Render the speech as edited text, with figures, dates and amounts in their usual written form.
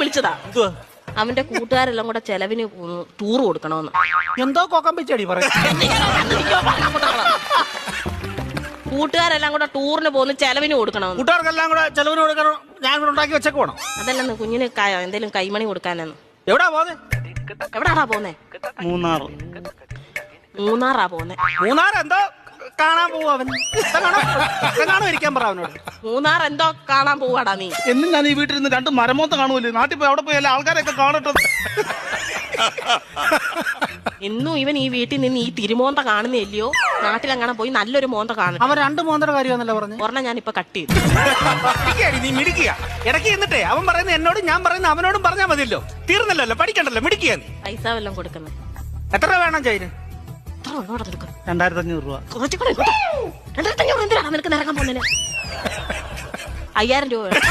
വിളിച്ചതാ. അവന്റെ കൂട്ടുകാരെല്ലാം കൂടെ ചെലവിന് ടൂർ കൊടുക്കണമെന്ന്. എന്തോ കോക്കം വെച്ചടി പറയും. കൂട്ടുകാരെല്ലാം കൂടെ ടൂറിന് പോകുന്ന ചെലവിന് കൊടുക്കണമെന്ന്. കൂട്ടുകാർക്കെല്ലാം കൂടെ ചെലവിന് കൊടുക്കണം. ഞാൻ ഇവിടെ ഉണ്ടാക്കി വെച്ചേക്ക് പോണം. അതല്ലെന്ന് കുഞ്ഞിന് എന്തേലും കൈമണി കൊടുക്കാനെന്ന്. എവിടാ പോന്നെ? എവിടാടാ പോന്നെ? മൂന്നാറാ പോന്നെ. മൂന്നാർ എന്തോ കാണാൻ പോവാ അവൻ. കാണാൻ ഇരിക്കാൻ പറ അവനോട്. മൂന്നാർ എന്തോ കാണാൻ പോവാടാ നീ. എന്നും ഞാൻ ഈ വീട്ടിൽ നിന്ന് 2 മരമോത്ത കാണുമല്ലേ. നാട്ടിൽ പോയി അവിടെ പോയി എല്ലാ ആൾക്കാരെയൊക്കെ കാണട്ടെ. എന്നും ഇവൻ ഈ വീട്ടിൽ നിന്ന് ഈ തിരുമോന്ത കാണുന്നില്ലയോ? നാട്ടിലെങ്ങനെ പോയി നല്ലൊരു മോന്ത കാണും. അവൻ 2 മോന്തയുടെ കാര്യമാണല്ലോ പറഞ്ഞു. ഒരെണ്ണം ഞാനിപ്പോ കട്ട് ചെയ്തു. നീ മിടിക്കുക. ഇടയ്ക്ക് എന്നിട്ടേ അവൻ പറയുന്നത് എന്നോടും ഞാൻ പറയുന്നത് അവനോടും പറഞ്ഞാൽ മതിയല്ലോ. തീർന്നല്ലോ, പഠിക്കണ്ടല്ലോ, മിടിക്കുക. പൈസ വല്ലതും കൊടുക്കുന്നത്. എത്ര രൂപ വേണം ചൈന്? 2500 രൂപ. 2500 എന്തിനാണ് നിനക്ക് നിറങ്ങാൻ പോകുന്നതിന്? 5000 രൂപ വേണം.